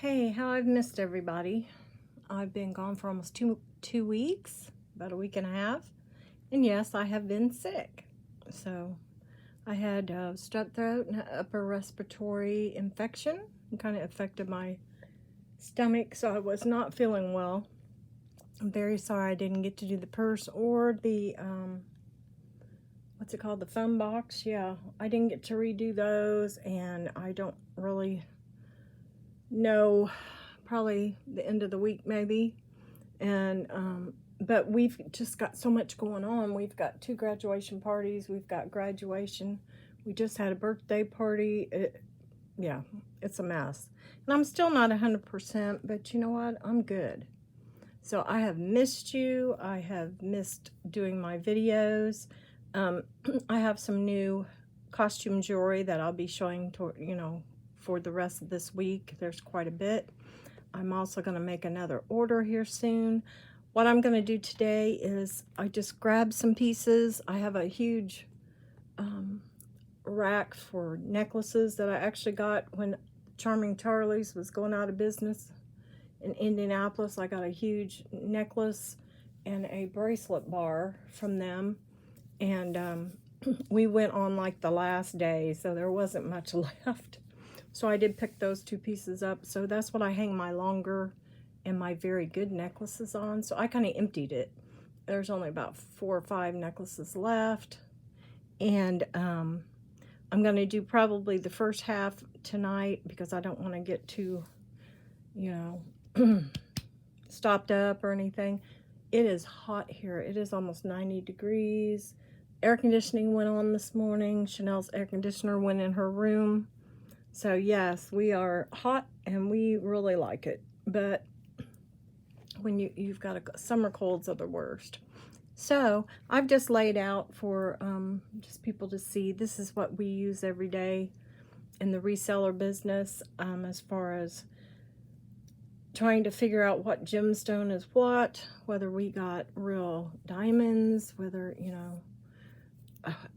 Hey, how I've missed everybody. I've been gone for almost two weeks, about a week and a half. And yes, I have been sick. So I had strep throat and upper respiratory infection. It kind of affected my stomach, so I was not feeling well. I'm very sorry I didn't get to do the purse or the, what's it called, the phone box. Yeah, I didn't get to redo those, and I don't really know, probably the end of the week maybe. And but we've just got so much going on. We've got 2 graduation parties, we've got graduation, we just had a birthday party. Yeah, it's a mess, and I'm still not 100%, but you know what, I'm good. So I have missed you. I have missed doing my videos. I have some new costume jewelry that I'll be showing to, for the rest of this week. There's quite a bit. I'm also going to make another order here soon. What I'm going to do today is I just grabbed some pieces. I have a huge rack for necklaces that I actually got when Charming Charlie's was going out of business in Indianapolis. I got a huge necklace and a bracelet bar from them, and we went on like the last day, so there wasn't much left. So I did pick those 2 pieces up. So that's what I hang my longer and my very good necklaces on. So I kind of emptied it. There's only about 4 or 5 necklaces left. And I'm going to do probably the first half tonight because I don't want to get too, stopped up or anything. It is hot here. It is almost 90 degrees. Air conditioning went on this morning. Chanel's air conditioner went in her room. So yes, we are hot and we really like it. But when you've got summer colds are the worst. So I've just laid out for just people to see. This is what we use every day in the reseller business, as far as trying to figure out what gemstone is what, whether we got real diamonds, whether,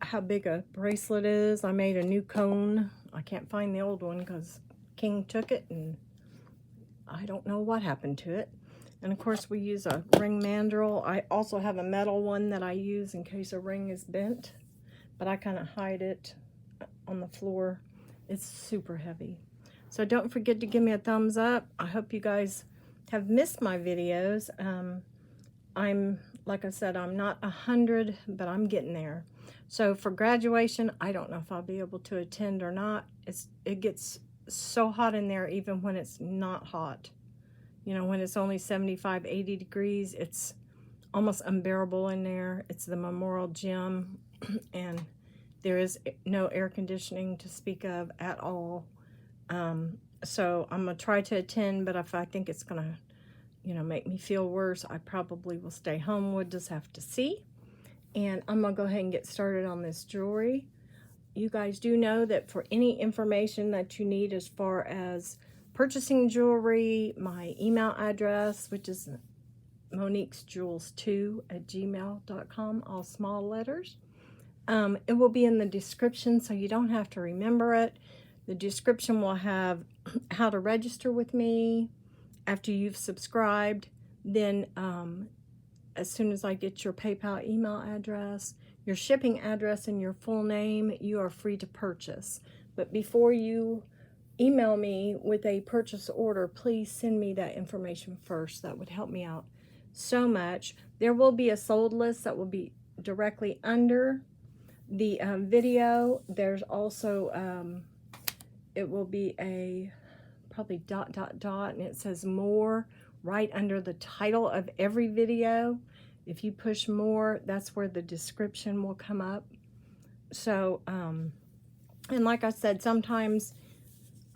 how big a bracelet is. I made a new cone. I can't find the old one because King took it and I don't know what happened to it. And of course we use a ring mandrel. I also have a metal one that I use in case a ring is bent, but I kind of hide it on the floor. It's super heavy. So don't forget to give me a thumbs up. I hope you guys have missed my videos. Like I said, I'm not 100, but I'm getting there. So for graduation, I don't know if I'll be able to attend or not. It gets so hot in there even when it's not hot. When it's only 75, 80 degrees, it's almost unbearable in there. It's the Memorial Gym, and there is no air conditioning to speak of at all. So I'm going to try to attend, but if I think it's going to, make me feel worse, I probably will stay home. We'll just have to see. And I'm going to go ahead and get started on this jewelry. You guys do know that for any information that you need as far as purchasing jewelry, my email address, which is moniquesjewels2@gmail.com, all small letters. It will be in the description, so you don't have to remember it. The description will have how to register with me after you've subscribed. Then as soon as I get your PayPal email address, your shipping address, and your full name, you are free to purchase. But before you email me with a purchase order, please send me that information first. That would help me out so much. There will be a sold list that will be directly under the video. There's also it will be a probably ... and it says more right under the title of every video. If you push more, that's where the description will come up. So and like I said, sometimes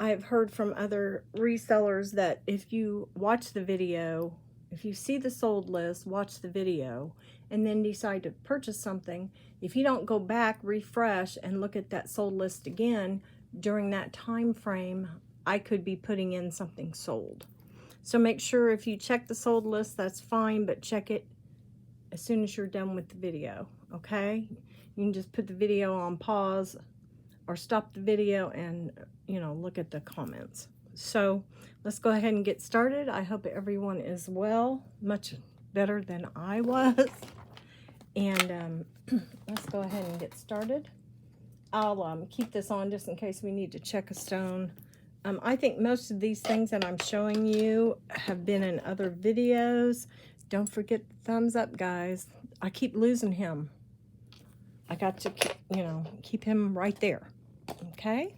I've heard from other resellers that if you watch the video, if you see the sold list, watch the video, and then decide to purchase something, if you don't go back, refresh, and look at that sold list again during that time frame, I could be putting in something sold. So make sure if you check the sold list, that's fine, but check it as soon as you're done with the video, okay? You can just put the video on pause or stop the video and, look at the comments. So let's go ahead and get started. I hope everyone is well, much better than I was. And let's go ahead and get started. I'll keep this on just in case we need to check a stone. I think most of these things that I'm showing you have been in other videos. Don't forget the thumbs up, guys. I keep losing him. I got to keep him right there. Okay,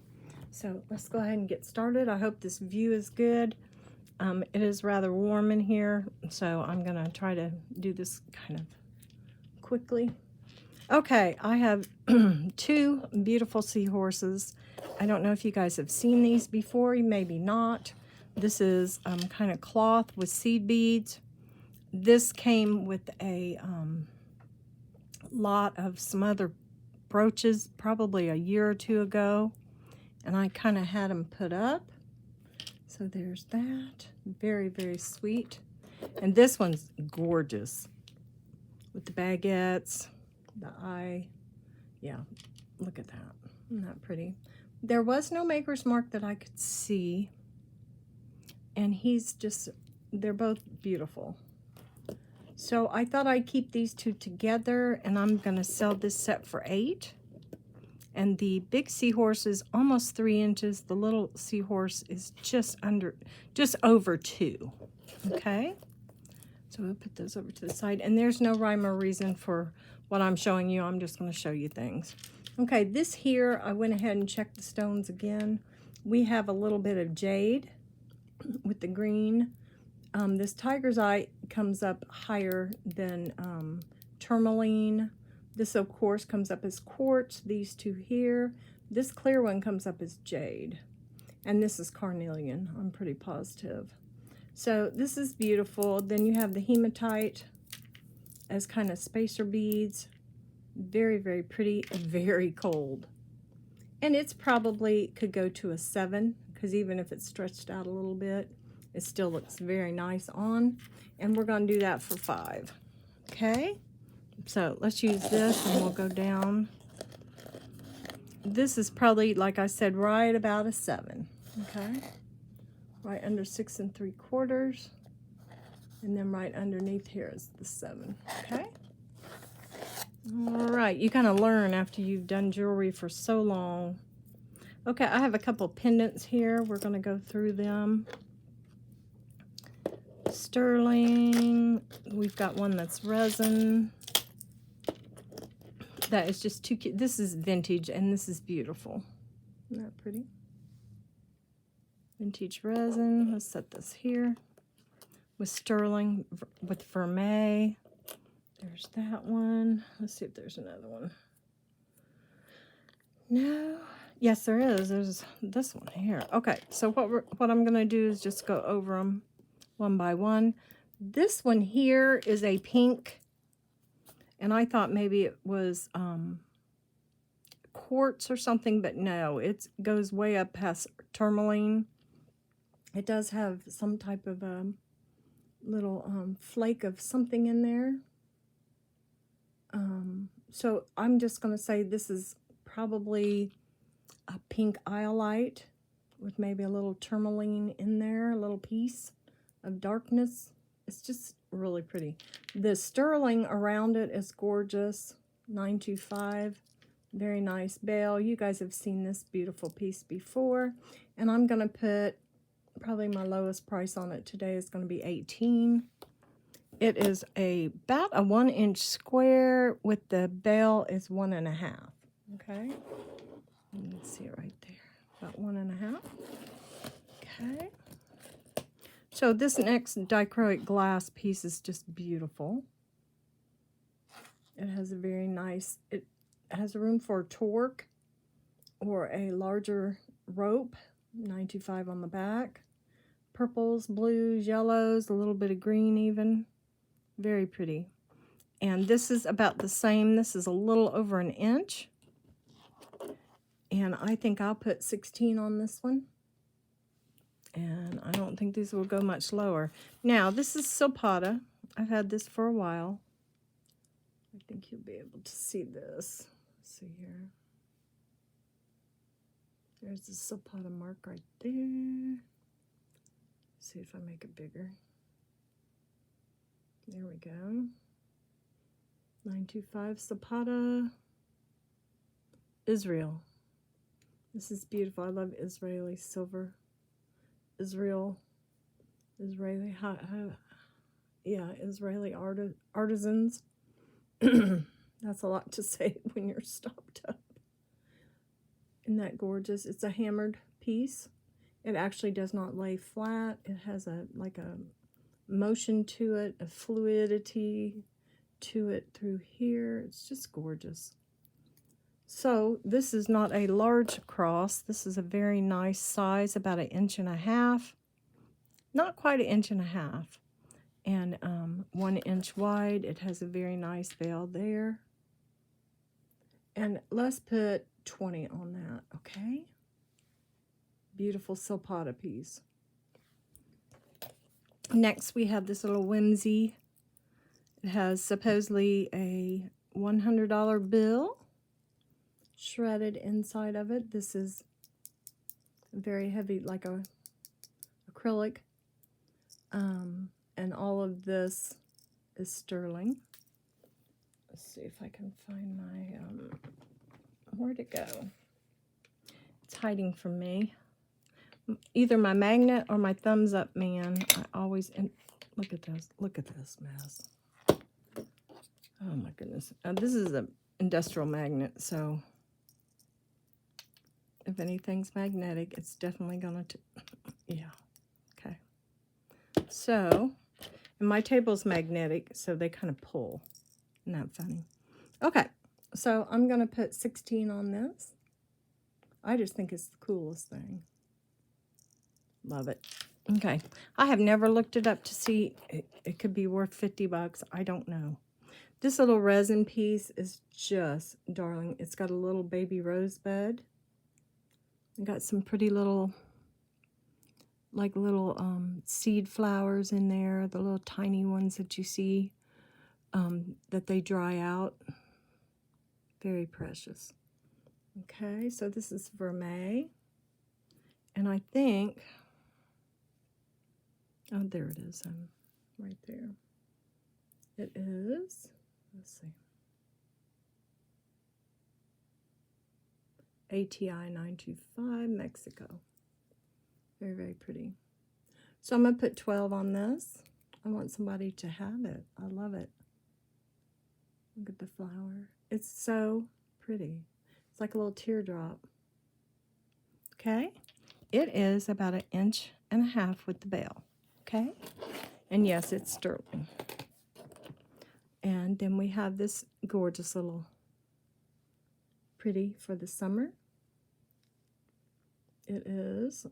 so let's go ahead and get started. I hope this view is good. It is rather warm in here, so I'm gonna try to do this kind of quickly. Okay, I have two beautiful seahorses. I don't know if you guys have seen these before, maybe not. This is kind of cloth with seed beads. This came with a lot of some other brooches probably a year or two ago, and I kind of had them put up. So there's that. Very, very sweet. And this one's gorgeous with the baguettes, the eye. Yeah, look at that. Isn't that pretty? There was no maker's mark that I could see, and they're both beautiful. So I thought I'd keep these two together, and I'm going to sell this set for $8. And the big seahorse is almost 3 inches. The little seahorse is just over 2. Okay? So I'll put those over to the side. And there's no rhyme or reason for what I'm showing you. I'm just going to show you things. Okay, this here, I went ahead and checked the stones again. We have a little bit of jade with the green. This tiger's eye comes up higher than tourmaline. This, of course, comes up as quartz. These two here. This clear one comes up as jade. And this is carnelian, I'm pretty positive. So this is beautiful. Then you have the hematite as kind of spacer beads. Very, very pretty and very cold. And it's probably could go to a 7, because even if it's stretched out a little bit, it still looks very nice on. And we're going to do that for $5. Okay? So let's use this and we'll go down. This is probably, like I said, right about a 7. Okay? Right under 6 3/4. And then right underneath here is the 7. Okay? All right. You kind of learn after you've done jewelry for so long. Okay, I have a couple pendants here. We're going to go through them. Sterling. We've got one that's resin. That is just too cute. This is vintage, and this is beautiful. Isn't that pretty? Vintage resin. Let's set this here. With sterling, with vermeil. There's that one. Let's see if there's another one. No. Yes, there is. There's this one here. Okay, so what I'm going to do is just go over them one by one. This one here is a pink. And I thought maybe it was quartz or something, but no, it goes way up past tourmaline. It does have some type of little flake of something in there. So I'm just going to say this is probably a pink iolite with maybe a little tourmaline in there, a little piece of darkness. It's just really pretty. The sterling around it is gorgeous. 925. Very nice bale. You guys have seen this beautiful piece before. And I'm going to put probably my lowest price on it today is going to be $18. It is about a 1 inch square with the bale is 1.5. Okay. You can see it right there. About 1.5. Okay. So this next dichroic glass piece is just beautiful. It has a very nice, it has room for a torque or a larger rope, 925 on the back. Purples, blues, yellows, a little bit of green even. Very pretty. And this is about the same. This is a little over 1 inch. And I think I'll put 16 on this one. And I don't think these will go much lower. Now, this is Silpata. I've had this for a while. I think you'll be able to see this. Let's see here. There's the Silpata mark right there. Let's see if I make it bigger. There we go. 925 Zapata, Israel. This is beautiful. I love Israeli silver. Israeli, yeah, Israeli artisans. That's a lot to say when you're stopped up. Isn't that gorgeous? It's a hammered piece. It actually does not lay flat. It has a motion to it, a fluidity to it through here. It's just gorgeous. So this is not a large cross. This is a very nice size, about 1.5 inches. Not quite 1.5 inches. And 1 inch wide. It has a very nice veil there. And let's put 20 on that, okay? Beautiful Zapata piece. Next, we have this little whimsy. It has supposedly a $100 bill shredded inside of it. This is very heavy, like a acrylic. And all of this is sterling. Let's see if I can find my, where'd it go? It's hiding from me. Either my magnet or my thumbs up man. I always, look at this mess. Oh my goodness. This is an industrial magnet, so if anything's magnetic, it's definitely gonna, yeah, okay. So, and my table's magnetic, so they kind of pull. Isn't that funny? Okay, so I'm gonna put 16 on this. I just think it's the coolest thing. Love it. Okay, I have never looked it up to see. It could be worth 50 bucks. I don't know. This little resin piece is just darling. It's got a little baby rosebud. Got some pretty little, like little seed flowers in there. The little tiny ones that you see that they dry out. Very precious. Okay, so this is vermeil. And I think, oh, there it is, right there. It is, let's see, ATI 925, Mexico. Very, very pretty. So I'm going to put 12 on this. I want somebody to have it. I love it. Look at the flower. It's so pretty. It's like a little teardrop. Okay. It is about 1.5 inches with the bell. Okay. And yes, it's sterling. And then we have this gorgeous little pretty for the summer. It is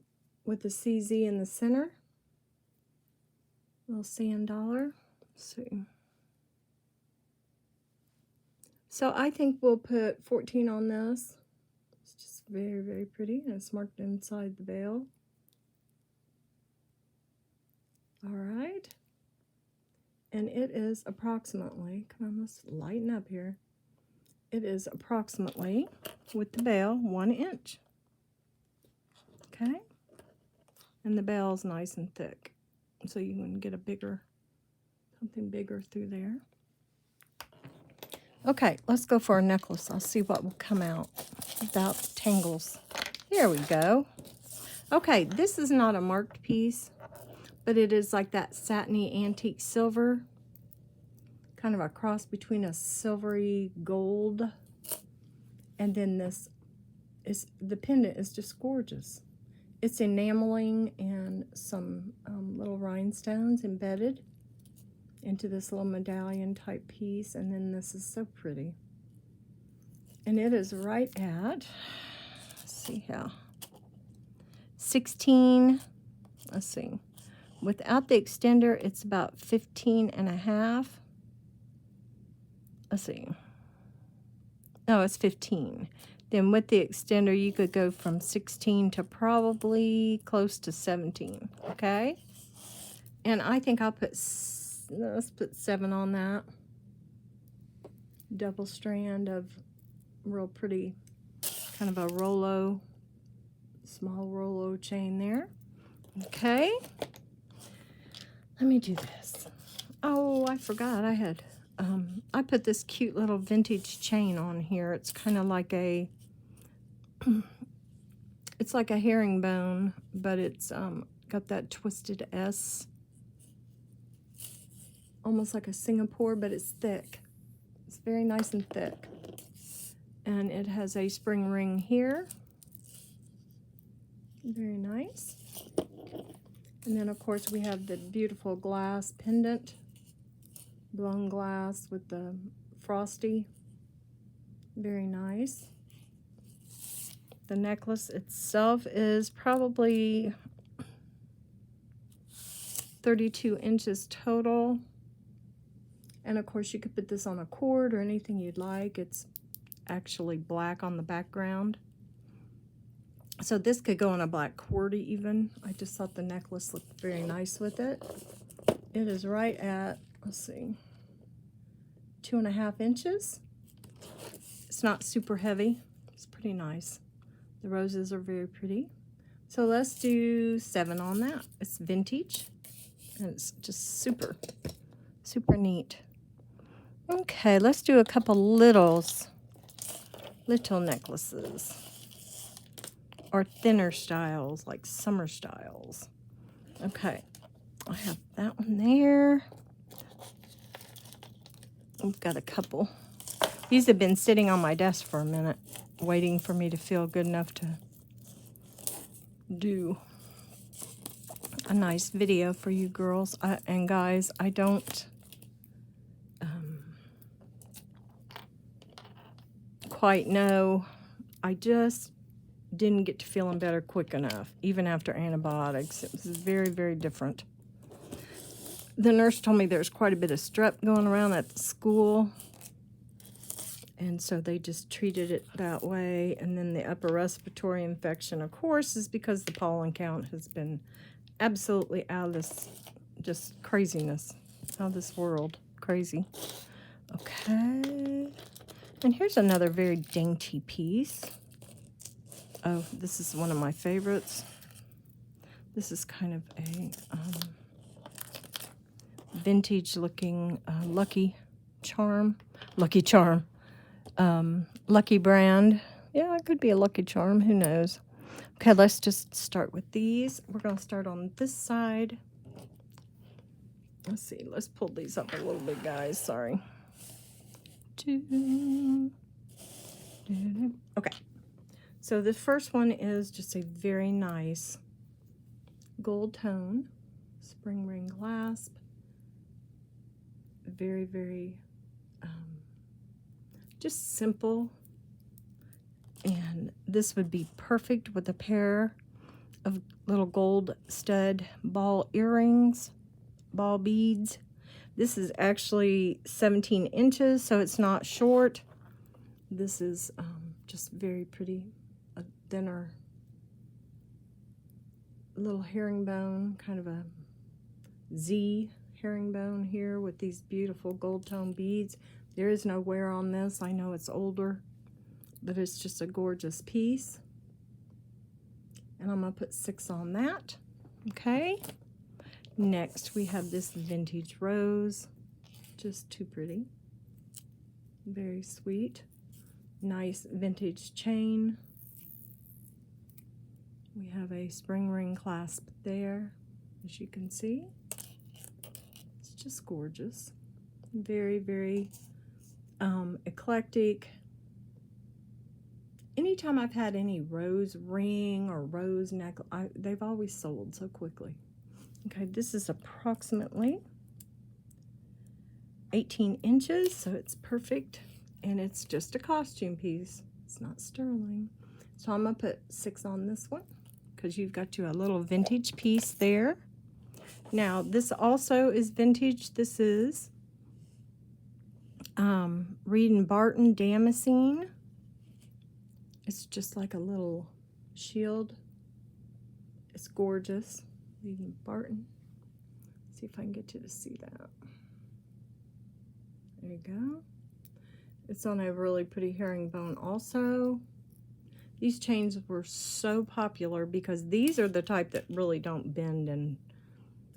with the CZ in the center. Little sand dollar. Let's see. So I think we'll put 14 on this. It's just very, very pretty. And it's marked inside the veil. All right. And it is approximately, come on, let's lighten up here. It is approximately, with the bell, 1 inch. Okay? And the bell's nice and thick. So you can get a bigger, something bigger through there. Okay, let's go for a necklace. I'll see what will come out without tangles. There we go. Okay, this is not a marked piece, but it is like that satiny antique silver. Kind of a cross between a silvery gold. And then this is, the pendant is just gorgeous. It's enameling and some little rhinestones embedded into this little medallion type piece. And then this is so pretty. And it is right at, let's see how, 16, let's see. Without the extender, it's about 15.5. Let's see. No, it's 15. Then with the extender, you could go from 16 to probably close to 17, okay? And I think I'll put, let's put 7 on that. Double strand of real pretty, kind of a Rollo, small Rollo chain there. Okay. let me do this. Oh, I forgot I had, I put this cute little vintage chain on here. It's kind of like a, it's like a herringbone, but it's got that twisted S. Almost like a Singapore, but it's thick. It's very nice and thick. And it has a spring ring here. Very nice. And then, of course, we have the beautiful glass pendant. Blown glass with the frosty. Very nice. The necklace itself is probably 32 inches total. And of course you could put this on a cord or anything you'd like. It's actually black on the background. So this could go on a black cord even. I just thought the necklace looked very nice with it. It is right at, let's see, 2.5 inches. It's not super heavy. It's pretty nice. The roses are very pretty. So let's do 7 on that. It's vintage and it's just super, super neat. Okay, let's do a couple little necklaces or thinner styles, like summer styles. Okay, I have that one there. I've got a couple. These have been sitting on my desk for a minute, waiting for me to feel good enough to do a nice video for you girls and guys. I don't quite know. I just didn't get to feeling better quick enough, even after antibiotics. It was very, very different. The nurse told me there's quite a bit of strep going around at the school, and so they just treated it that way. And then the upper respiratory infection, of course, is because the pollen count has been absolutely out of this, just craziness, out of this world. Crazy. Okay. And here's another very dainty piece. Oh, this is one of my favorites. This is kind of a vintage looking Lucky Charm. Lucky Charm. Lucky brand. Yeah, it could be a Lucky Charm. Who knows? Okay, let's just start with these. We're going to start on this side. Let's see. Let's pull these up a little bit, guys. Sorry. Okay. So the first one is just a very nice gold tone spring ring clasp. Very, very just simple. And this would be perfect with a pair of little gold stud ball earrings, ball beads. This is actually 17 inches, so it's not short. This is just very pretty. A thinner little herringbone, kind of a Z herringbone here with these beautiful gold tone beads. There is no wear on this. I know it's older, but it's just a gorgeous piece. And I'm going to put 6 on that. Okay. Next, we have this vintage rose. Just too pretty. Very sweet. Nice vintage chain. We have a spring ring clasp there, as you can see. It's just gorgeous. Very, very eclectic. Anytime I've had any rose ring or rose necklace, they've always sold so quickly. Okay, this is approximately 18 inches, so it's perfect. And it's just a costume piece. It's not sterling. So I'm going to put 6 on this one because you've got you a little vintage piece there. Now, this also is vintage. This is Reed & Barton Damascene. It's just like a little shield. It's gorgeous. Reed & Barton. Let's see if I can get you to see that. There you go. It's on a really pretty herringbone also. These chains were so popular because these are the type that really don't bend and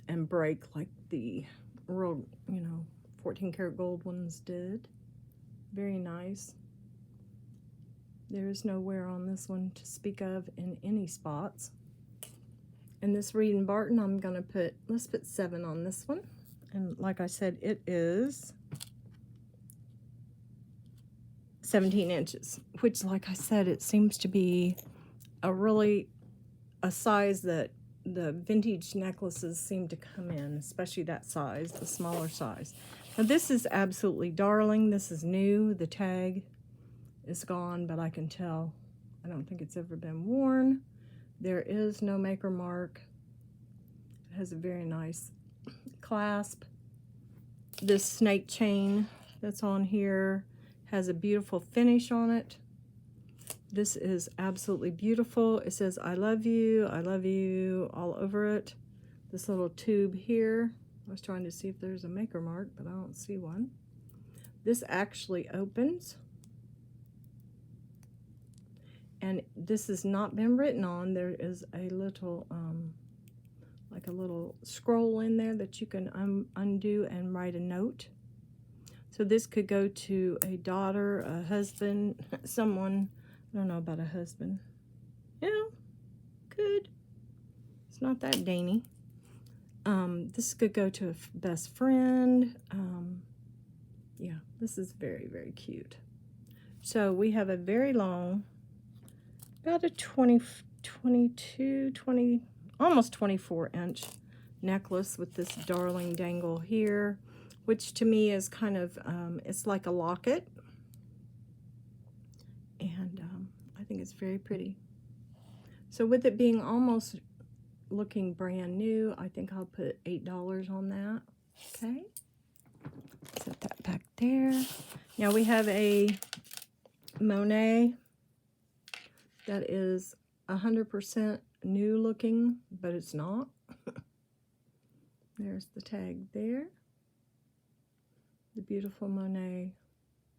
and break like the real, 14 karat gold ones did. Very nice. There's no wear on this one to speak of in any spots. And this Reed and Barton, I'm gonna let's put 7 on this one. And like I said, it is 17 inches, which, like I said, it seems to be a size that the vintage necklaces seem to come in, especially that size, the smaller size. Now this is absolutely darling. This is new. The tag is gone, but I can tell. I don't think it's ever been worn. There is no maker mark. It has a very nice clasp. This snake chain that's on here has a beautiful finish on it. This is absolutely beautiful. It says, I love you, all over it. This little tube here. I was trying to see if there's a maker mark, but I don't see one. This actually opens. And this has not been written on. There is a little, like a little scroll in there that you can undo and write a note. So this could go to a daughter, a husband, someone. I don't know about a husband. Could. It's not that dainty. This could go to a best friend. Yeah, this is very, very cute. So we have a very long, about a 20, almost 24 inch necklace with this darling dangle here, which to me is kind of, it's like a locket. And I think it's very pretty. So with it being almost looking brand new, I think I'll put $8 on that. Okay. Set that back there. Now we have a Monet that is 100% new looking, but it's not. There's the tag there. The beautiful Monet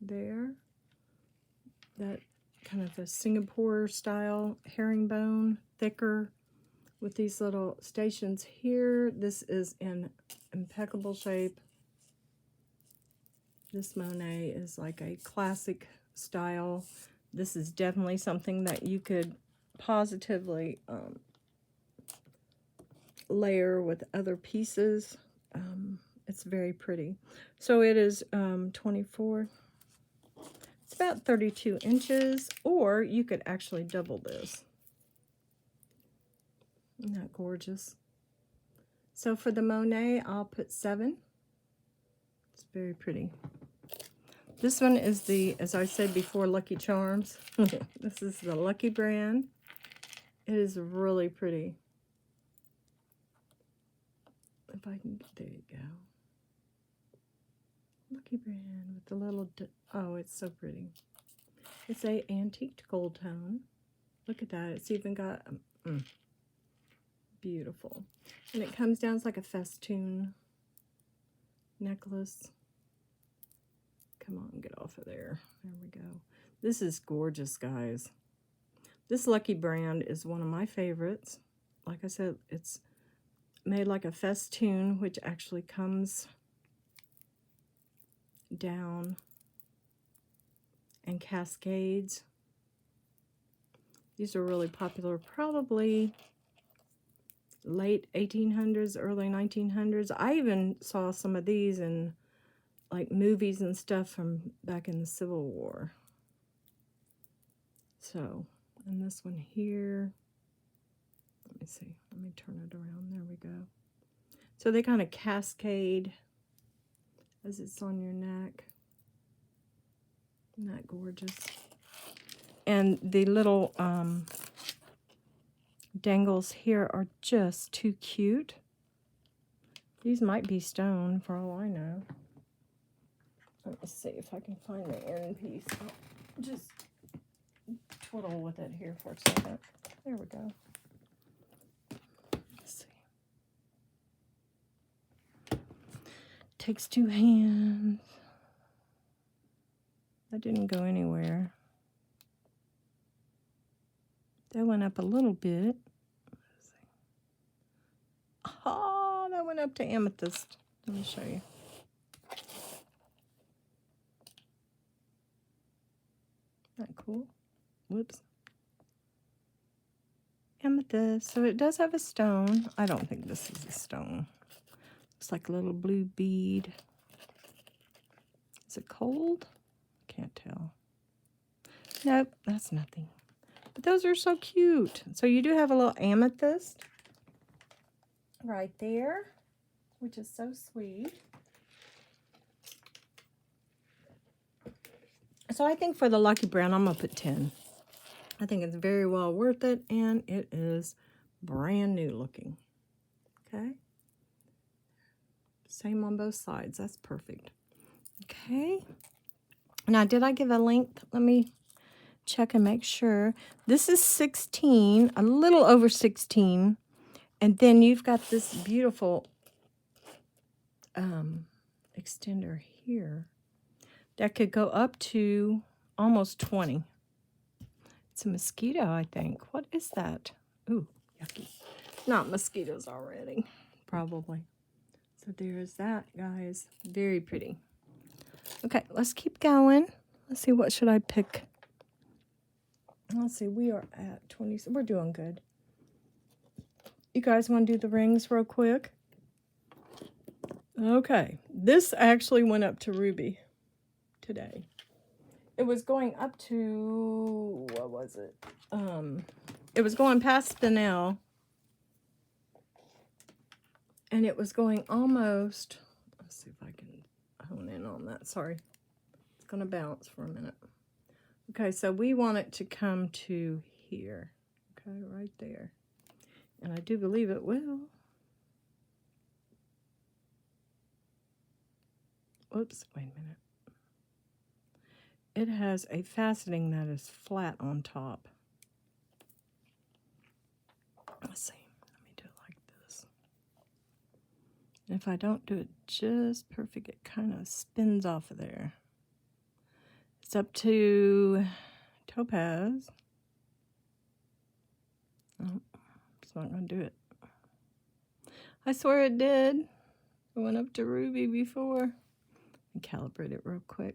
there. That kind of a Singapore style herringbone, thicker, with these little stations here. This is in impeccable shape. This Monet is like a classic style. This is definitely something that you could positively layer with other pieces. It's very pretty. So it is 24. It's about 32 inches, or you could actually double this. Isn't that gorgeous? So for the Monet, I'll put 7. It's very pretty. This one is the, as I said before, Lucky Charms. This is the Lucky brand. It is really pretty. If I can, there you go. Lucky brand with the little, oh, it's so pretty. It's a antique gold tone. Look at that. It's even got, beautiful. And it comes down, it's like a festoon necklace. Come on, get off of there. There we go. This is gorgeous, guys. This Lucky brand is one of my favorites. Like I said, it's made like a festoon, which actually comes down and cascades. These are really popular, probably late 1800s, early 1900s. I even saw some of these in like movies and stuff from back in the Civil War. So, and this one here, let me see, let me turn it around, there we go. So they kind of cascade as it's on your neck. Isn't that gorgeous? And the little dangles here are just too cute. These might be stone for all I know. Let me see if I can find the end piece. I'll just twiddle with it here for a second. There we go. Let's see. Takes 2 hands. That didn't go anywhere. That went up a little bit. Let's see. Oh, that went went up to amethyst. Let me show you. Isn't that cool? Whoops. Amethyst. So it does have a stone. I don't think this is a stone. It's like a little blue bead. Is it cold? Can't tell. Nope, that's nothing. But those are so cute. So you do have a little amethyst right there, which is so sweet. So I think for the Lucky Brown, I'm going to put 10. I think it's very well worth it, and it is brand new looking. Okay. Same on both sides. That's perfect. Okay. Now, did I give a length? Let me check and make sure. This is 16, a little over 16. And then you've got this beautiful extender here that could go up to almost 20. It's a mosquito, I think. What is that? Ooh, yucky. Not mosquitoes already, probably. So there's that, guys. Very pretty. Okay, let's keep going. Let's see, what should I pick? Let's see, we are at 20. We're doing good. You guys want to do the rings real quick? Okay, this actually went up to Ruby today. It was going up to, what was it? It was going past the nail. And it was going almost, let's see if I can hone in on that. Sorry. It's going to bounce for a minute. Okay, so we want it to come to here. Okay, right there. And I do believe it will. Oops, wait a minute. It has a faceting that is flat on top. Let's see. Let me do it like this. And if I don't do it just perfect, it kind of spins off of there. It's up to Topaz. Oh, it's not going to do it. I swear it did. I went up to Ruby before. Let me calibrate it real quick.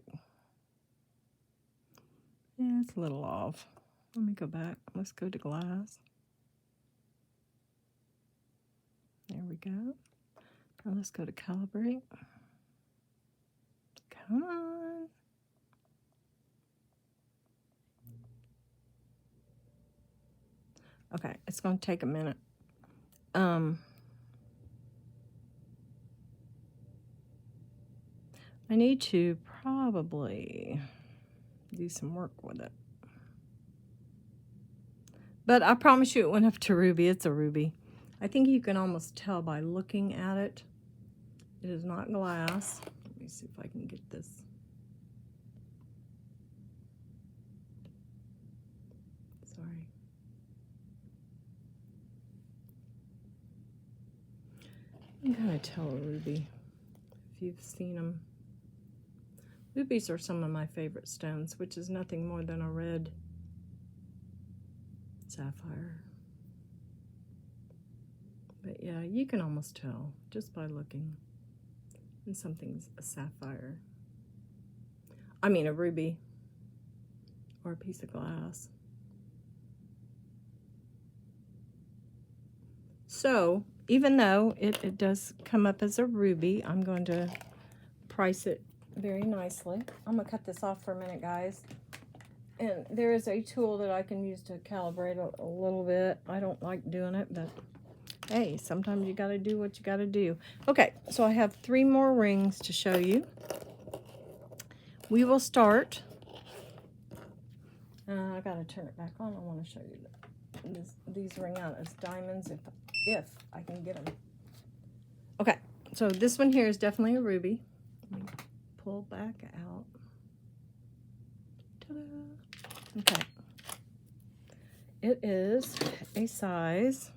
Yeah, it's a little off. Let me go back. Let's go to glass. There we go. Now let's go to calibrate. Come on. Okay, it's going to take a minute. I need to probably do some work with it. But I promise you it went up to Ruby. It's a Ruby. I think you can almost tell by looking at it. It is not glass. Let me see if I can get this. Sorry. I'm going to tell a Ruby if you've seen them. Rubies are some of my favorite stones, which is nothing more than a red sapphire. But yeah, you can almost tell just by looking. And something's a sapphire. I mean a ruby. Or a piece of glass. So, even though it does come up as a ruby, I'm going to price it very nicely. I'm going to cut this off for a minute, guys. And there is a tool that I can use to calibrate a little bit. I don't like doing it, but hey, sometimes you got to do what you got to do. Okay, so I have 3 more rings to show you. We will start. I got to turn it back on. I want to show you these ring out as diamonds if I can get them. Okay, so this one here is definitely a ruby. Let me pull back out. Ta-da! Okay. It is a size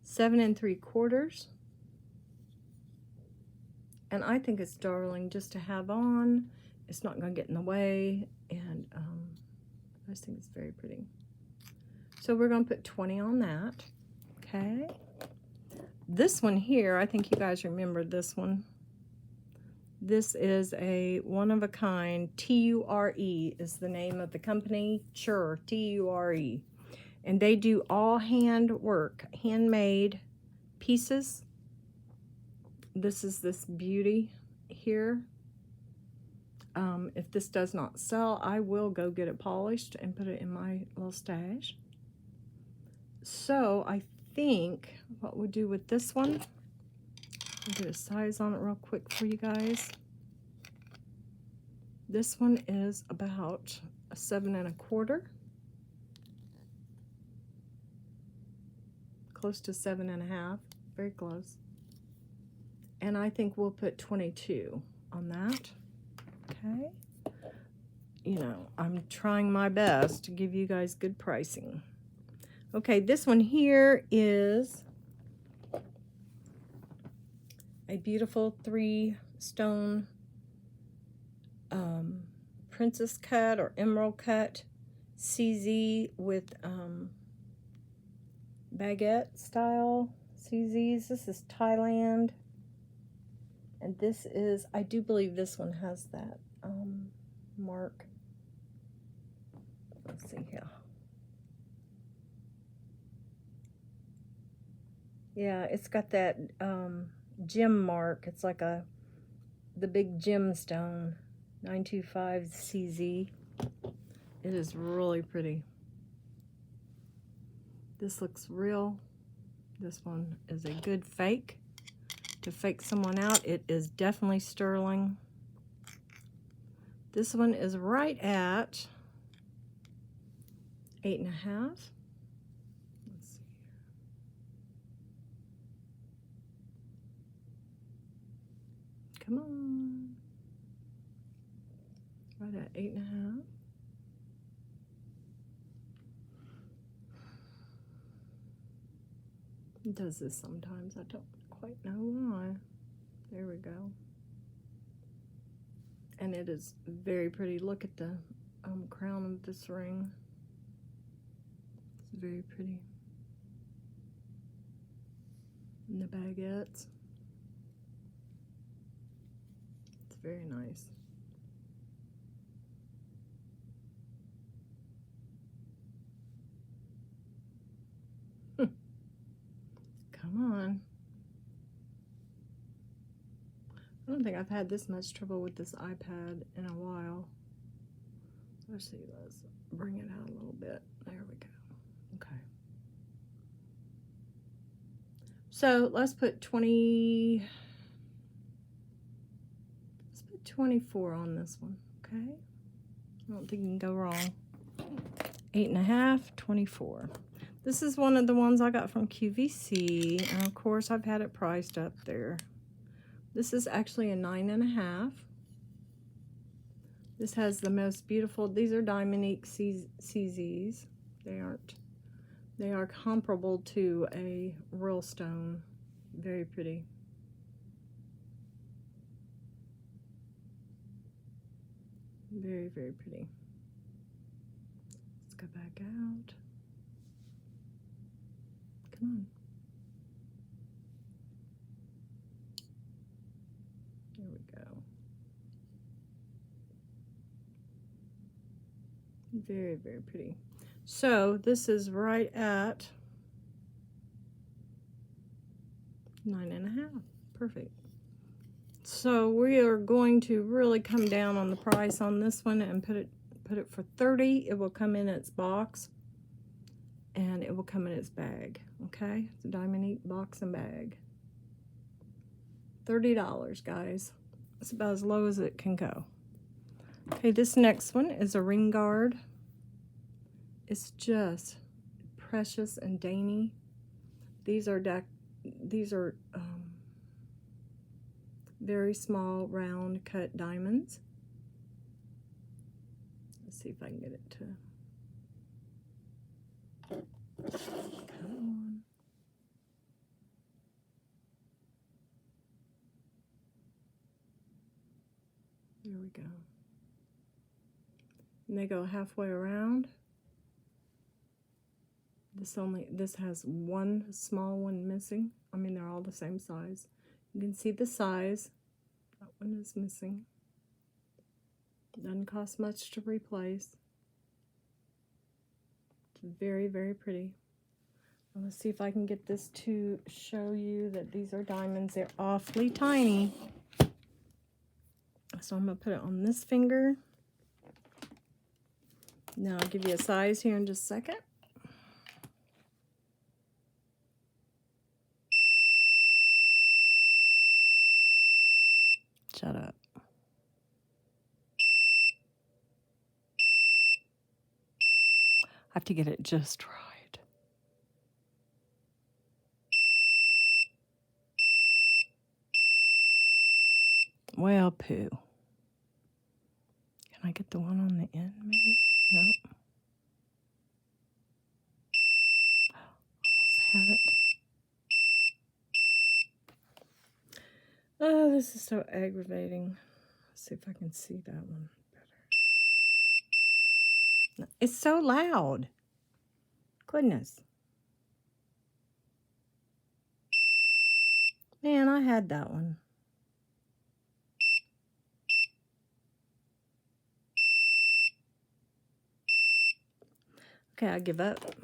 7 3/4. And I think it's darling just to have on. It's not going to get in the way. And I just think it's very pretty. So we're going to put 20 on that. Okay. This one here, I think you guys remember this one. This is a one-of-a-kind. T-U-R-E is the name of the company. Sure, T-U-R-E. And they do all hand work, handmade pieces. This is this beauty here. If this does not sell, I will go get it polished and put it in my little stash. So I think what we'll do with this one, I'll do a size on it real quick for you guys. This one is about a 7 1/4, close to 7 1/2, very close. And I think we'll put 22 on that. Okay. You know, I'm trying my best to give you guys good pricing. Okay, this one here is a beautiful 3-stone princess cut or emerald cut CZ with baguette style CZs. This is Thailand. And this is, I do believe this one has that mark. Let's see here. Yeah, it's got that gem mark. It's like the big gemstone, 925 CZ. It is really pretty. This looks real. This one is a good fake. To fake someone out, it is definitely sterling. This one is right at 8 1/2. Let's see here. Come on. Right at 8 1/2. It does this sometimes. I don't quite know why. There we go. And it is very pretty. Look at the crown of this ring. It's very pretty. And the baguettes. It's very nice. Come on. I don't think I've had this much trouble with this iPad in a while. Let's see, let's bring it out a little bit. There we go. Okay. So let's put 20, let's put 24 on this one, okay? I don't think you can go wrong. 8 1/2, 24. This is one of the ones I got from QVC, and of course I've had it priced up there. This is actually a 9 1/2. This has the most beautiful, these are Monique CZs. They are comparable to a real stone. Very pretty. Very, very pretty. Let's go back out. Come on. There we go. Very, very pretty. So this is right at 9 1/2. Perfect. So we are going to really come down on the price on this one and put it for 30. It will come in its box and it will come in its bag. Okay, it's a Monique box and bag. $30, guys. It's about as low as it can go. Okay, this next one is a ring guard. It's just precious and dainty. These are very small round cut diamonds. Let's see if I can get it to come on. There we go. And they go halfway around. This has one small one missing. I mean, they're all the same size. You can see the size. That one is missing. Doesn't cost much to replace. It's very, very pretty. Let's see if I can get this to show you that these are diamonds. They're awfully tiny. So I'm going to put it on this finger. Now I'll give you a size here in just a second. Shut up. I have to get it just right. Well, poo. Can I get the one on the end, maybe? Nope. Almost had it. Oh, this is so aggravating. Let's see if I can see that one better. It's so loud. Goodness. Man, I had that one. Okay, I give up.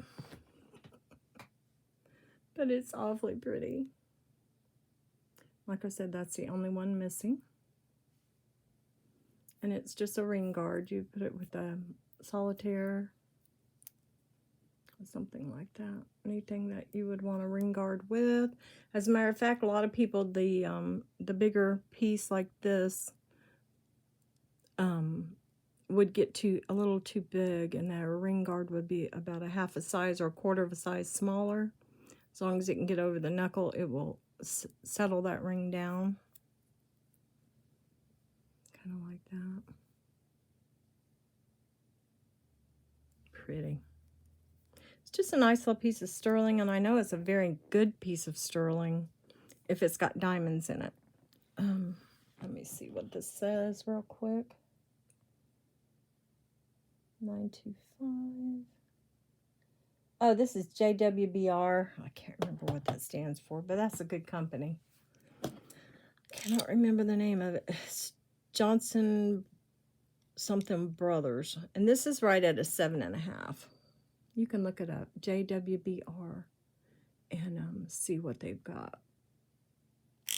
But it's awfully pretty. Like I said, that's the only one missing. And it's just a ring guard. You put it with a solitaire or something like that. Anything that you would want a ring guard with. As a matter of fact, a lot of people, the bigger piece like this would get a little too big, and that ring guard would be about a half a size or a quarter of a size smaller. As long as it can get over the knuckle, it will settle that ring down. Kind of like that. Pretty. It's just a nice little piece of sterling, and I know it's a very good piece of sterling if it's got diamonds in it. Let me see what this says real quick. 925. Oh, this is JWBR. I can't remember what that stands for, but that's a good company. Cannot remember the name of it. It's Johnson something Brothers. And this is right at a 7.5. You can look it up, JWBR, and see what they've got.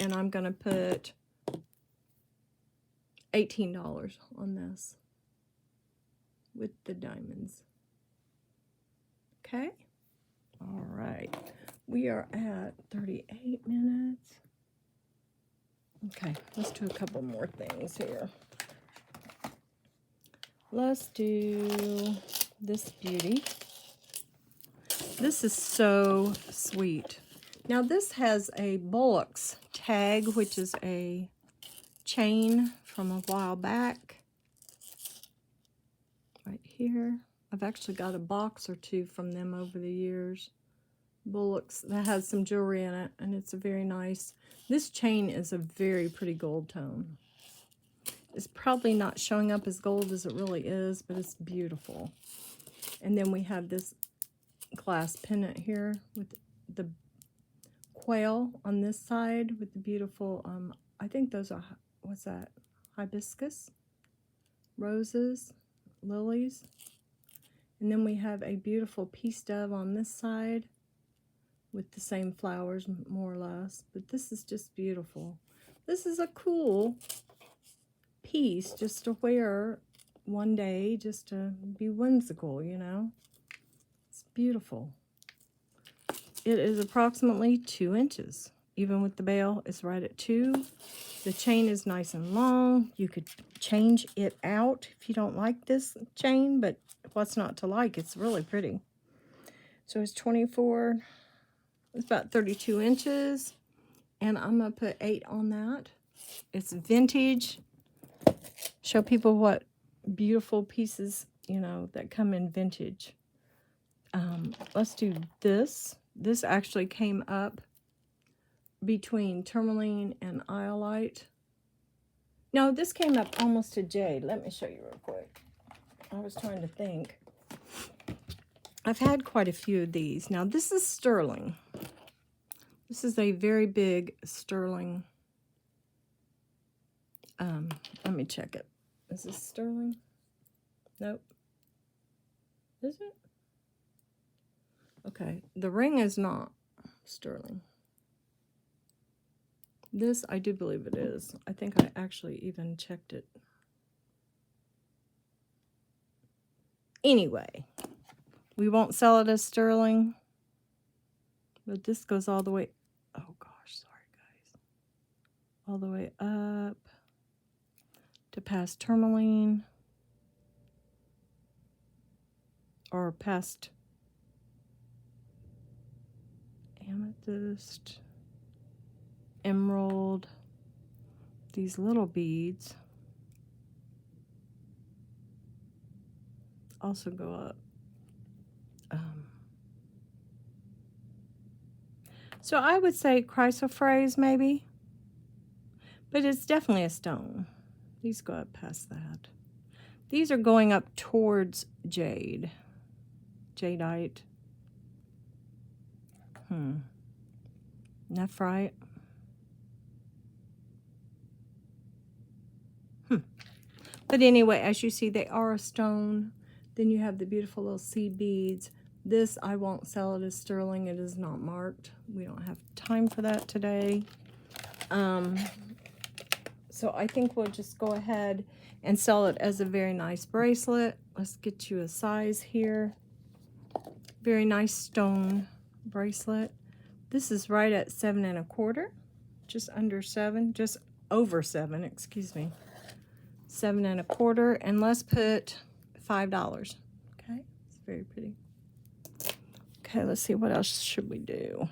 And I'm going to put $18 on this with the diamonds. Okay? All right. We are at 38 minutes. Okay, let's do a couple more things here. Let's do this beauty. This is so sweet. Now this has a Bullock's tag, which is a chain from a while back. Right here. I've actually got a box or two from them over the years. Bullock's, that has some jewelry in it, and it's a very nice. This chain is a very pretty gold tone. It's probably not showing up as gold as it really is, but it's beautiful. And then we have this glass pendant here with the quail on this side with the beautiful, I think those are, what's that? Hibiscus, roses, lilies. And then we have a beautiful peace dove on this side with the same flowers, more or less. But this is just beautiful. This is a cool piece just to wear one day, just to be whimsical, you know. It's beautiful. It is approximately 2 inches. Even with the bail, it's right at 2. The chain is nice and long. You could change it out if you don't like this chain, but what's not to like? It's really pretty. So it's 24, it's about 32 inches. And I'm going to put 8 on that. It's vintage. Show people what beautiful pieces, you know, that come in vintage. Let's do this. This actually came up between tourmaline and iolite. No, this came up almost to jade. Let me show you real quick. I was trying to think. I've had quite a few of these. Now, this is sterling. This is a very big sterling. Let me check it. Is this sterling? Nope. Is it? Okay, the ring is not sterling. This, I do believe it is. I think I actually even checked it. Anyway, we won't sell it as sterling. But this goes all the way, oh gosh, sorry guys. All the way up to past tourmaline. Or past amethyst, emerald, these little beads also go up. So I would say chrysoprase maybe, but it's definitely a stone. These go up past that. These are going up towards jade, jadeite. Nephrite. But anyway, as you see, they are a stone. Then you have the beautiful little seed beads. This, I won't sell it as sterling. It is not marked. We don't have time for that today. So I think we'll just go ahead and sell it as a very nice bracelet. Let's get you a size here. Very nice stone bracelet. This is right at 7 1/4, just under 7, just over 7, excuse me. 7 1/4, and let's put $5. Okay, it's very pretty. Okay, let's see, what else should we do?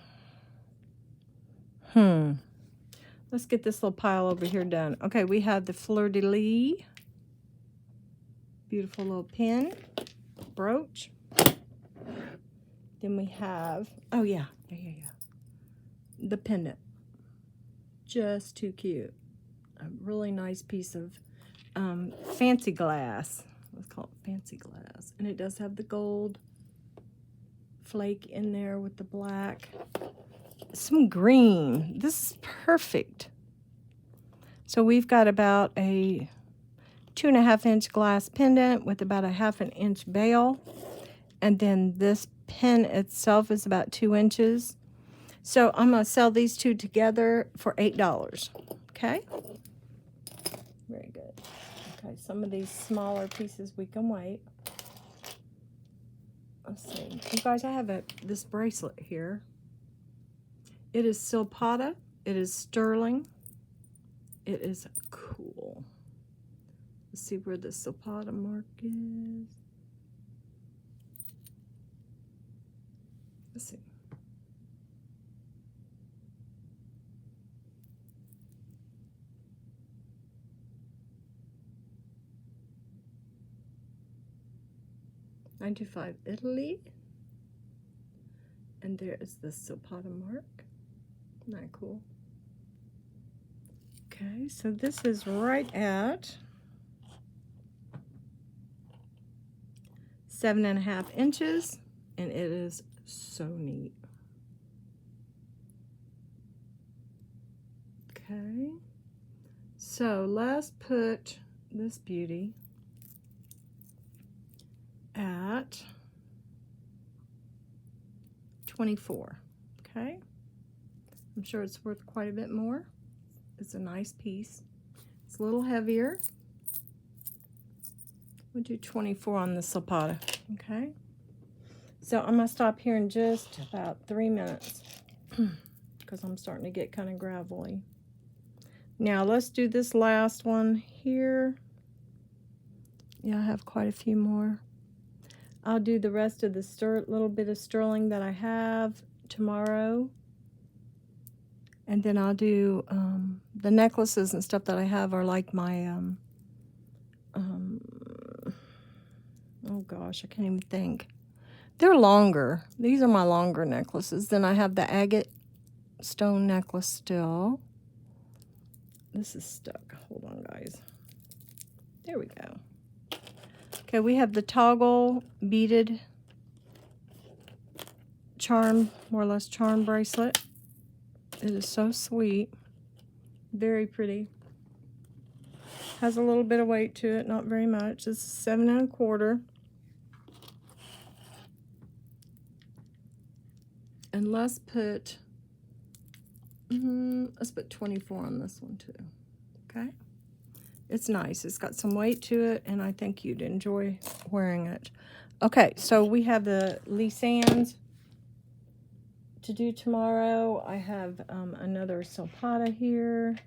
Let's get this little pile over here done. Okay, we have the fleur-de-lis. Beautiful little pin, brooch. Then we have, oh yeah. The pendant. Just too cute. A really nice piece of fancy glass. Let's call it fancy glass. And it does have the gold flake in there with the black. Some green. This is perfect. So we've got about a 2.5 inch glass pendant with about a 1/2 inch bail. And then this pin itself is about 2 inches. So I'm going to sell these two together for $8. Okay? Very good. Okay, some of these smaller pieces we can wait. Let's see. You guys, I have this bracelet here. It is silpata. It is sterling. It is cool. Let's see where the silpata mark is. Let's see. $95 Italy. And there is the silpata mark. Isn't that cool? Okay, so this is right at 7.5 inches, and it is so neat. Okay, so let's put this beauty at 24. Okay, I'm sure it's worth quite a bit more. It's a nice piece. It's a little heavier. We'll do 24 on the silpata. Okay, so I'm gonna stop here in just about 3 minutes because I'm starting to get kind of gravelly. Now let's do this last one here. Yeah, I have quite a few more. I'll do the rest of the little bit of sterling that I have tomorrow. And then I'll do the necklaces and stuff that I have are like my, oh gosh, I can't even think. They're longer. These are my longer necklaces. Then I have the agate stone necklace still. This is stuck. Hold on, guys. There we go. Okay, we have the toggle beaded charm, more or less charm bracelet. It is so sweet. Very pretty. Has a little bit of weight to it, not very much. This is 7 1/4. And let's put 24 on this one too. Okay. It's nice. It's got some weight to it, and I think you'd enjoy wearing it. Okay, so we have the Lisands to do tomorrow. I have another Silpata here.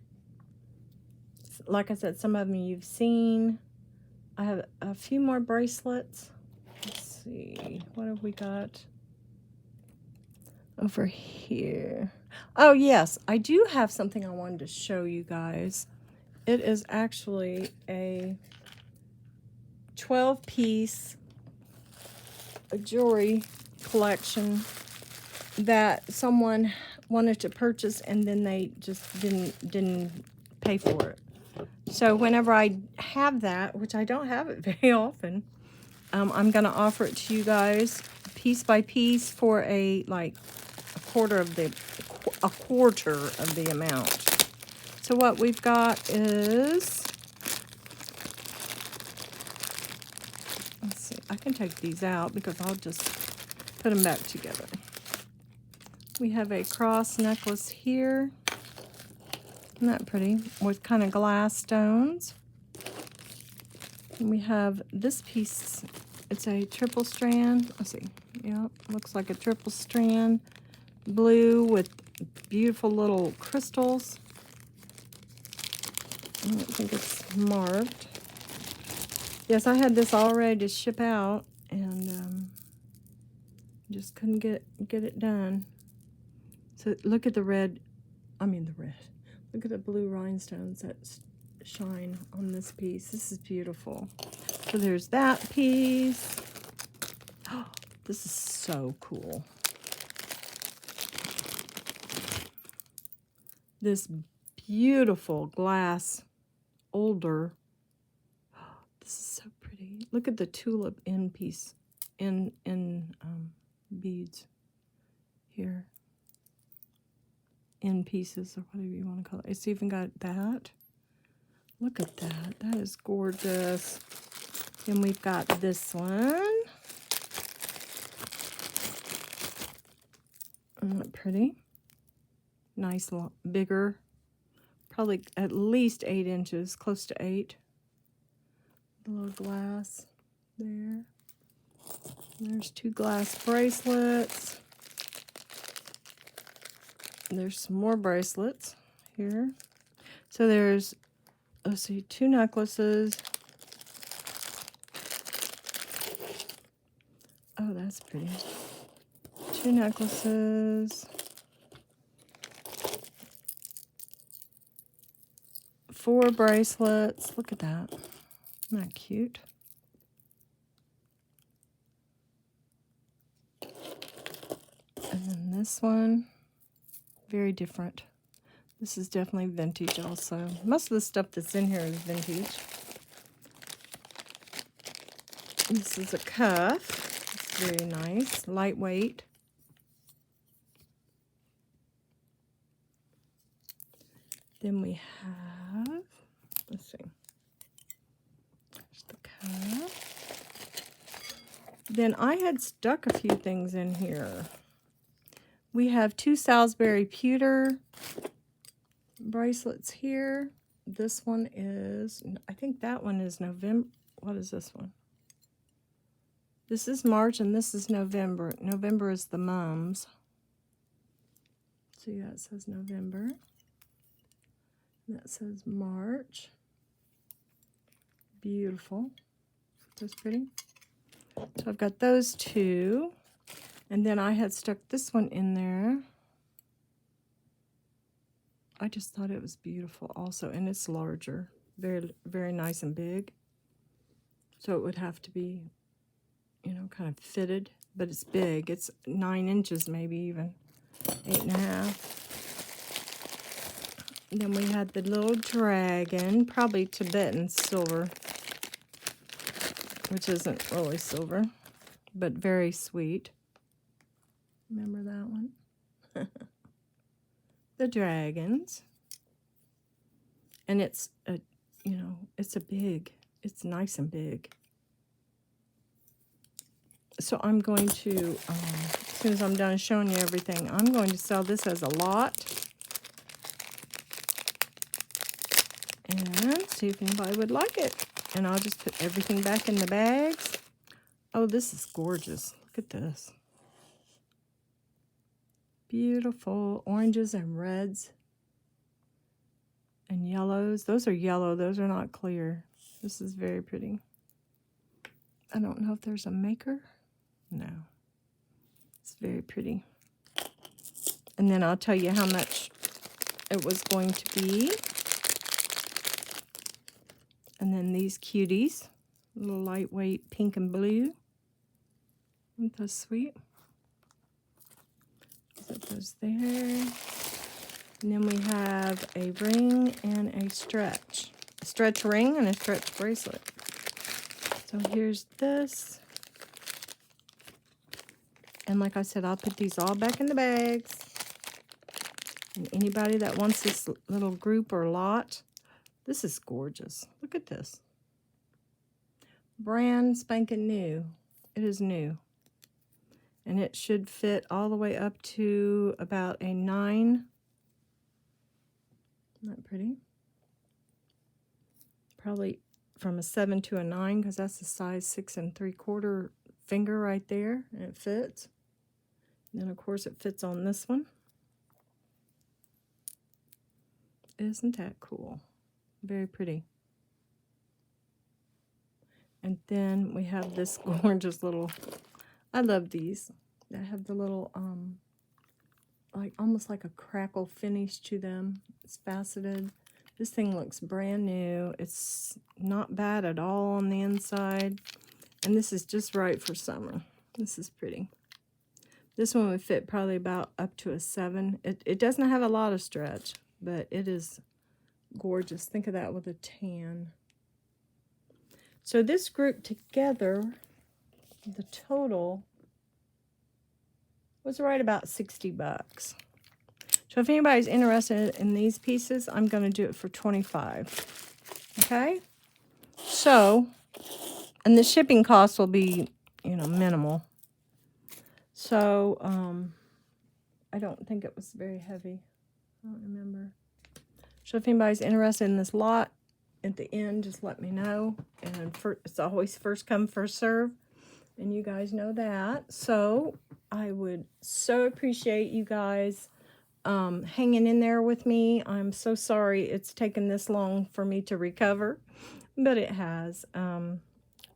Like I said, some of them you've seen. I have a few more bracelets. Let's see. What have we got over here? Oh, yes. I do have something I wanted to show you guys. It is actually a 12-piece jewelry collection that someone wanted to purchase, and then they just didn't pay for it. So whenever I have that, which I don't have it very often, I'm going to offer it to you guys piece by piece for a quarter of the amount. So what we've got is, let's see, I can take these out because I'll just put them back together. We have a cross necklace here. Isn't that pretty? With kind of glass stones. And we have this piece. It's a triple strand. Let's see. Yeah, looks like a triple strand. Blue with beautiful little crystals. I don't think it's marked. Yes, I had this all ready to ship out, and just couldn't get it done. So look at the red. Look at the blue rhinestones that shine on this piece. This is beautiful. So there's that piece. Oh, this is so cool. This beautiful glass older. Oh, this is so pretty. Look at the tulip end piece in beads here. In pieces, or whatever you want to call it. It's even got that. Look at that. That is gorgeous. Then we've got this one. Isn't that pretty? Nice, bigger. Probably at least 8 inches, close to 8. The little glass there. There's 2 glass bracelets. There's some more bracelets here. So there's, let's see, 2 necklaces. Oh, that's pretty. 2 necklaces. 4 bracelets. Look at that. Isn't that cute? And then this one. Very different. This is definitely vintage also. Most of the stuff that's in here is vintage. This is a cuff. It's very nice. Lightweight. Then we have, let's see. There's the cuff. Then I had stuck a few things in here. We have 2 Salisbury pewter bracelets here. This one is, I think that one is November. What is this one? This is March and this is November. November is the mums. So yeah, it says November. And that says March. Beautiful. That's pretty. So I've got those 2. And then I had stuck this one in there. I just thought it was beautiful also. And it's larger. Very, very nice and big. So it would have to be, you know, kind of fitted. But it's big. It's 9 inches maybe even. 8.5. And then we had the little dragon. Probably Tibetan silver. Which isn't really silver. But very sweet. Remember that one? The dragons. And it's a, you know, it's nice and big. So I'm going to, as soon as I'm done showing you everything, I'm going to sell this as a lot. And see if anybody would like it. And I'll just put everything back in the bags. Oh, this is gorgeous. Look at this. Beautiful oranges and reds and yellows. Those are yellow. Those are not clear. This is very pretty. I don't know if there's a maker. No. It's very pretty. And then I'll tell you how much it was going to be. And then these cuties. A little lightweight pink and blue. Isn't that sweet? Put those there. And then we have a ring and a stretch ring and a stretch bracelet. So here's this. And like I said, I'll put these all back in the bags. And anybody that wants this little group or lot, this is gorgeous. Look at this. Brand spanking new. It is new. And it should fit all the way up to about a 9. Isn't that pretty? Probably from a 7 to a 9, because that's the size 6 3/4 finger right there, and it fits. And then of course it fits on this one. Isn't that cool? Very pretty. And then we have this gorgeous little, I love these. They have the little like almost like a crackle finish to them. It's faceted. This thing looks brand new. It's not bad at all on the inside. And this is just right for summer. This is pretty. This one would fit probably about up to a 7. It doesn't have a lot of stretch, but it is gorgeous. Think of that with a tan. So this group together, the total was right about $60. So if anybody's interested in these pieces, I'm going to do it for $25. Okay? So, and the shipping cost will be, you know, minimal. So, I don't think it was very heavy. I don't remember. So if anybody's interested in this lot, at the end, just let me know. And it's always first come, first serve. And you guys know that. So I would so appreciate you guys hanging in there with me. I'm so sorry it's taken this long for me to recover, but it has.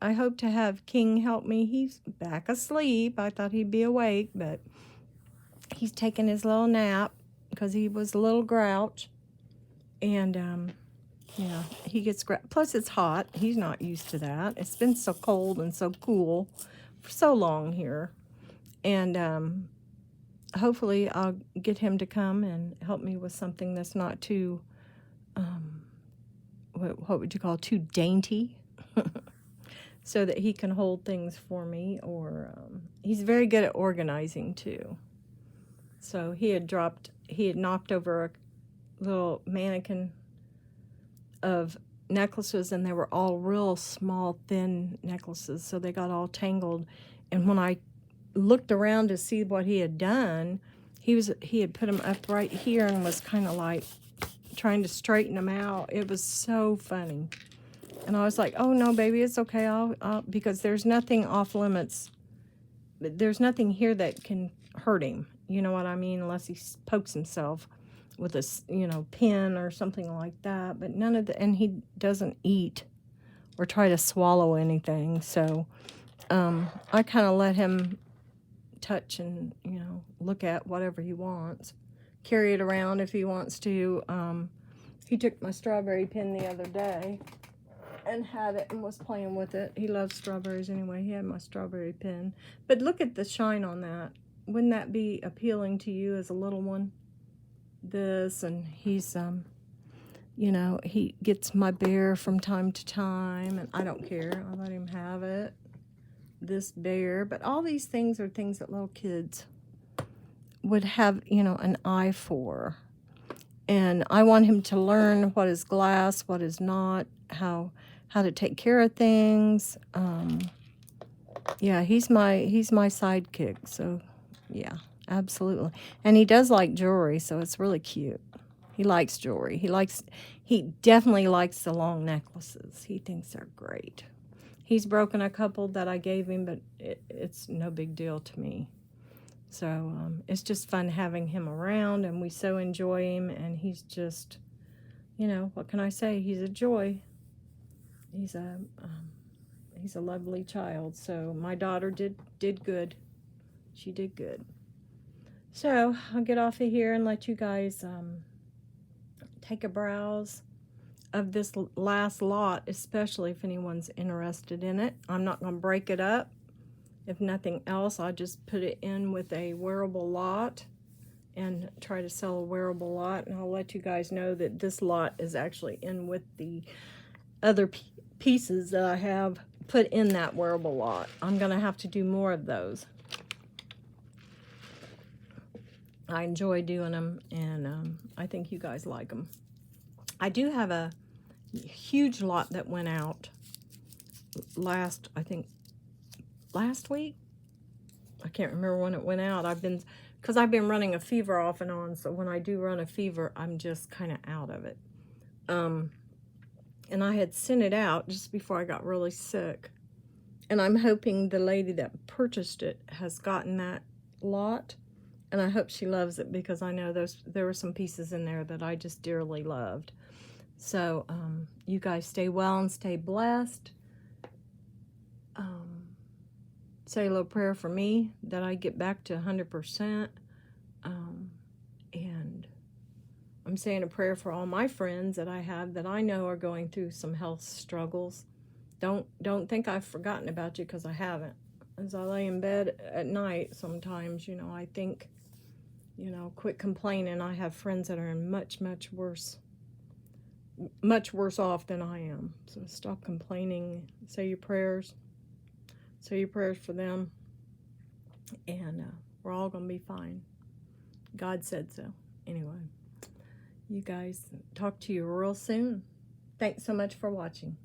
I hope to have King help me. He's back asleep. I thought he'd be awake, but he's taking his little nap because he was a little grouch. And, yeah, he gets plus it's hot. He's not used to that. It's been so cold and so cool for so long here. And hopefully I'll get him to come and help me with something that's not too, what would you call, too dainty, so that he can hold things for me. Or he's very good at organizing too. So he had knocked over a little mannequin of necklaces, and they were all real small, thin necklaces, so they got all tangled. And when I looked around to see what he had done, he had put them up right here and was kind of like trying to straighten them out. It was so funny. And I was like, oh no, baby, it's okay. I'll because there's nothing off limits. There's nothing here that can hurt him. You know what I mean? Unless he pokes himself with a, you know, pin or something like that. But none of the, and he doesn't eat or try to swallow anything. So I kind of let him touch and, you know, look at whatever he wants. Carry it around if he wants to. He took my strawberry pin the other day and had it and was playing with it. He loves strawberries anyway. He had my strawberry pin. But look at the shine on that. Wouldn't that be appealing to you as a little one? This, and he's, you know, he gets my bear from time to time, and I don't care. I let him have it. This bear. But all these things are things that little kids would have, you know, an eye for. And I want him to learn what is glass, what is not, how to take care of things. Yeah, he's my sidekick. So, yeah, absolutely. And he does like jewelry, so it's really cute. He likes jewelry. He definitely likes the long necklaces. He thinks they're great. He's broken a couple that I gave him, but it's no big deal to me. So it's just fun having him around, and we so enjoy him, and he's just, you know, what can I say? He's a joy. He's a lovely child. So my daughter did good. She did good. So I'll get off of here and let you guys take a browse of this last lot, especially if anyone's interested in it. I'm not going to break it up. If nothing else, I'll just put it in with a wearable lot and try to sell a wearable lot. And I'll let you guys know that this lot is actually in with the other pieces that I have put in that wearable lot. I'm going to have to do more of those. I enjoy doing them, and I think you guys like them. I do have a huge lot that went out last week. I can't remember when it went out. Because I've been running a fever off and on, so when I do run a fever, I'm just kind of out of it. And I had sent it out just before I got really sick. And I'm hoping the lady that purchased it has gotten that lot. And I hope she loves it, because I know there were some pieces in there that I just dearly loved. So you guys stay well and stay blessed. Say a little prayer for me that I get back to 100%. And I'm saying a prayer for all my friends that I have that I know are going through some health struggles. Don't think I've forgotten about you, because I haven't. As I lay in bed at night, sometimes, you know, I think, you know, quit complaining. I have friends that are in much worse off than I am. So stop complaining. Say your prayers. Say your prayers for them. And we're all going to be fine. God said so. Anyway, you guys, talk to you real soon. Thanks so much for watching.